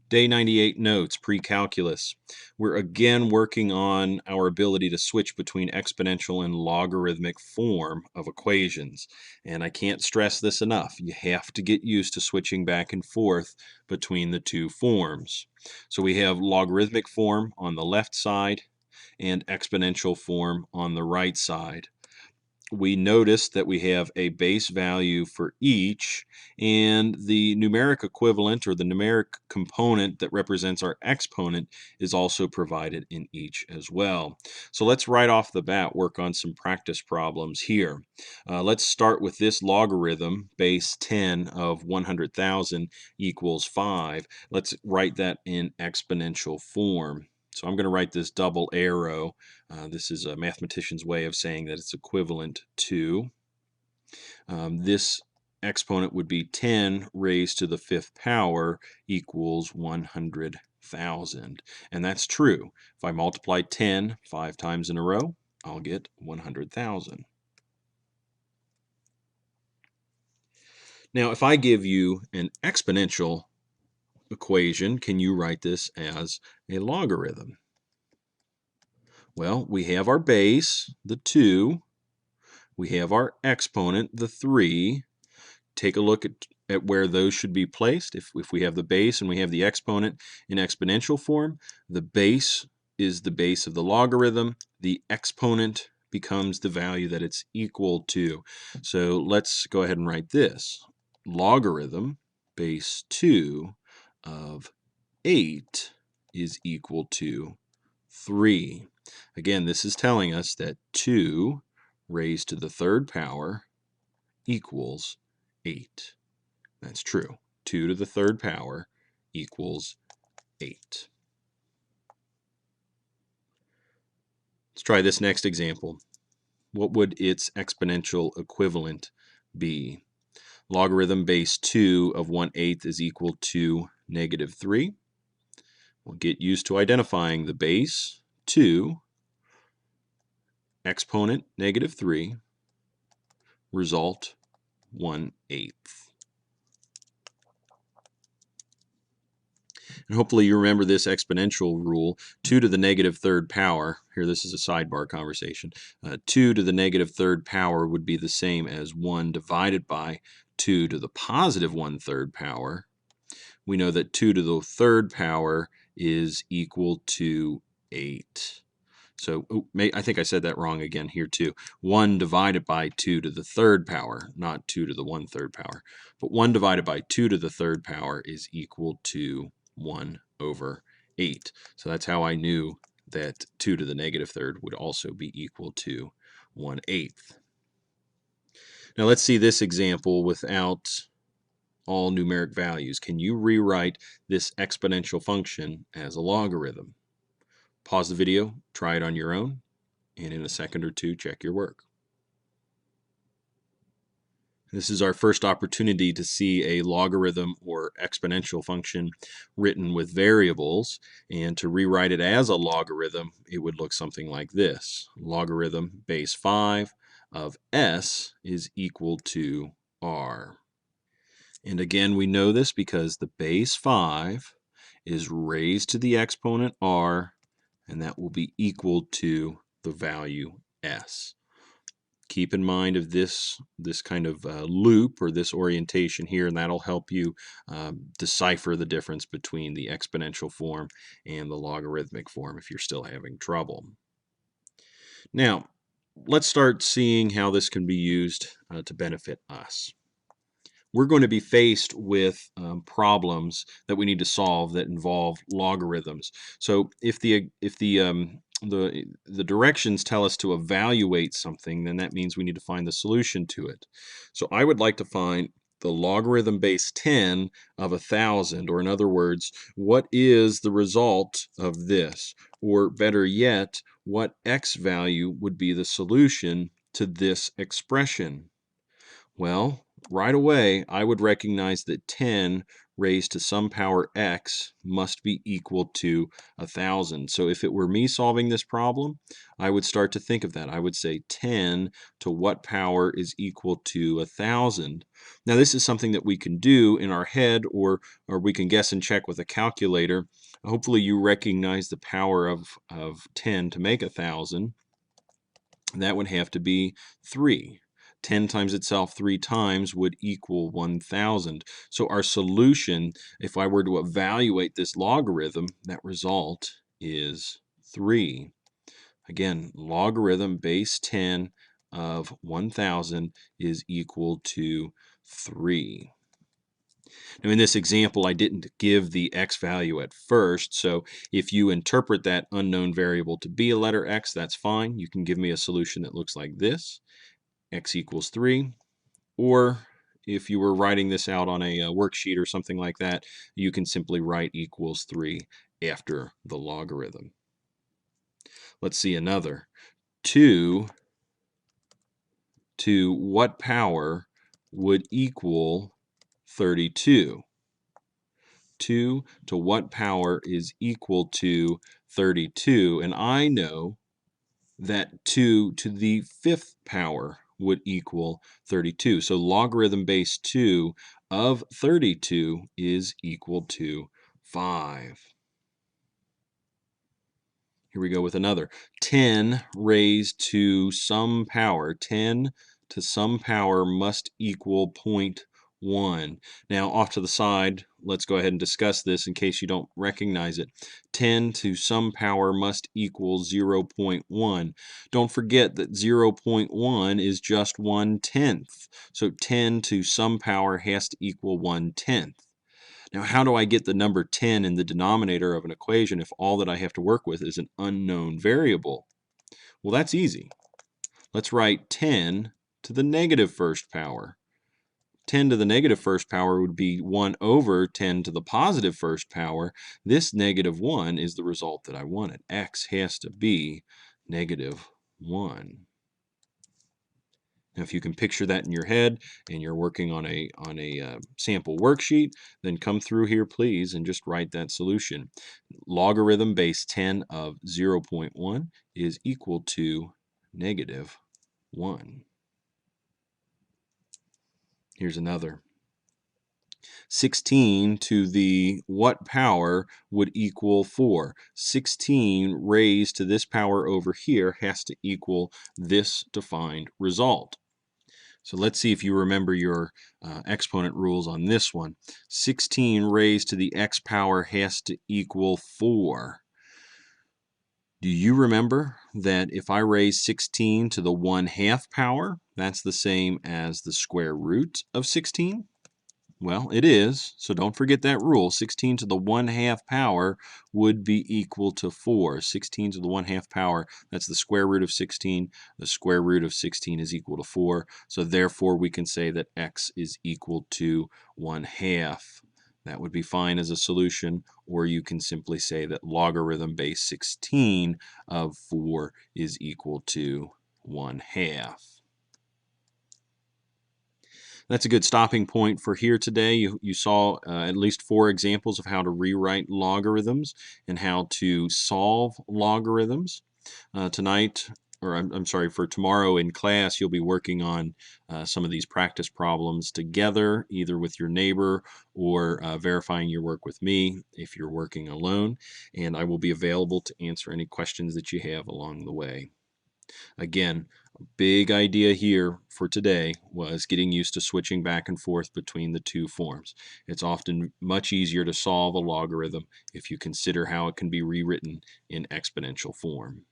Day 98 notes, pre-calculus. We're again working on our ability to switch between exponential and logarithmic form of equations. And I can't stress this enough. You have to get used to switching back and forth between the two forms. So we have logarithmic form on the left side and exponential form on the right side. We notice that we have a base value for each, and the numeric equivalent or the numeric component that represents our exponent is also provided in each as well. So let's right off the bat work on some practice problems here. Let's start with this logarithm, base 10 of 100,000 equals 5. Let's write that in exponential form. So I'm going to write this double arrow. This is a mathematician's way of saying that it's equivalent to. This exponent would be 10 raised to the 5th power equals 100,000. And that's true. If I multiply 10 5 times in a row, I'll get 100,000. Now, if I give you an exponential equation, can you write this as a logarithm? Well, we have our base, the 2. We have our exponent, the 3. Take a look at where those should be placed. If we have the base and we have the exponent in exponential form, the base is the base of the logarithm. The exponent becomes the value that it's equal to. So let's go ahead and write this. Logarithm base 2 of 8 is equal to 3. Again, this is telling us that 2 raised to the 3rd power equals 8. That's true. 2 to the 3rd power equals 8. Let's try this next example. What would its exponential equivalent be? Logarithm base 2 of 1/8 is equal to -3. We'll get used to identifying the base, 2, exponent, -3, result, 1/8. And hopefully you remember this exponential rule, 2 to the -3rd power. Here, this is a sidebar conversation. 2 to the -3rd power would be the same as 1 divided by 2 to the positive 1/3 power. We know that 2 to the 3rd power is equal to 8. So I think I said that wrong again here too. 1 divided by 2 to the 3rd power, not 2 to the 1/3 power. But 1 divided by 2 to the 3rd power is equal to 1/8. So that's how I knew that 2 to the -3rd would also be equal to 1/8. Now let's see this example without all numeric values. Can you rewrite this exponential function as a logarithm? Pause the video, try it on your own, and in a second or two, check your work. This is our first opportunity to see a logarithm or exponential function written with variables, and to rewrite it as a logarithm, it would look something like this. Logarithm base 5 of s is equal to r. And again, we know this because the base 5 is raised to the exponent r, and that will be equal to the value s. Keep in mind of this kind of loop or this orientation here, and that'll help you decipher the difference between the exponential form and the logarithmic form if you're still having trouble. Now, let's start seeing how this can be used to benefit us. We're going to be faced with problems that we need to solve that involve logarithms. So if the directions tell us to evaluate something, then that means we need to find the solution to it. So I would like to find the logarithm base 10 of 1,000, or in other words, what is the result of this? Or better yet, what x value would be the solution to this expression? Well, right away, I would recognize that 10 raised to some power x must be equal to 1,000. So if it were me solving this problem, I would start to think of that. I would say 10 to what power is equal to 1,000. Now this is something that we can do in our head, or we can guess and check with a calculator. Hopefully you recognize the power of 10 to make 1,000. That would have to be 3. 10 times itself 3 times would equal 1,000. So our solution, if I were to evaluate this logarithm, that result is 3. Again, logarithm base 10 of 1,000 is equal to 3. Now in this example, I didn't give the x value at first, so if you interpret that unknown variable to be a letter x, that's fine. You can give me a solution that looks like this, x equals 3, or if you were writing this out on a worksheet or something like that, you can simply write equals 3 after the logarithm. Let's see another. 2 to what power would equal 32? 2 to what power is equal to 32? And I know that 2 to the 5th power would equal 32. So logarithm base 2 of 32 is equal to 5. Here we go with another. 10 raised to some power. 10 to some power must equal 0.1. Now, off to the side, let's go ahead and discuss this in case you don't recognize it. 10 to some power must equal 0.1. Don't forget that 0.1 is just 1/10. So 10 to some power has to equal 1/10. Now, how do I get the number 10 in the denominator of an equation if all that I have to work with is an unknown variable? Well, that's easy. Let's write 10 to the negative first power. 10 to the negative first power would be 1 over 10 to the positive first power. This negative 1 is the result that I wanted. X has to be negative 1. Now, if you can picture that in your head and you're working on a sample worksheet, then come through here, please, and just write that solution. Logarithm base 10 of 0.1 is equal to negative 1. Here's another. 16 to the what power would equal 4? 16 raised to this power over here has to equal this defined result. So let's see if you remember your exponent rules on this one. 16 raised to the x power has to equal 4. Do you remember that if I raise 16 to the 1/2 power, that's the same as the square root of 16? Well, it is, so don't forget that rule. 16 to the 1/2 power would be equal to 4. 16 to the 1/2 power, that's the square root of 16. The square root of 16 is equal to 4. So therefore, we can say that x is equal to 1/2. That would be fine as a solution, or you can simply say that logarithm base 16 of 4 is equal to 1/2. That's a good stopping point for here today. You saw at least 4 examples of how to rewrite logarithms and how to solve logarithms. Tonight, or I'm sorry, for tomorrow in class, you'll be working on some of these practice problems together, either with your neighbor or verifying your work with me if you're working alone. And I will be available to answer any questions that you have along the way. Again, big idea here for today was getting used to switching back and forth between the two forms. It's often much easier to solve a logarithm if you consider how it can be rewritten in exponential form.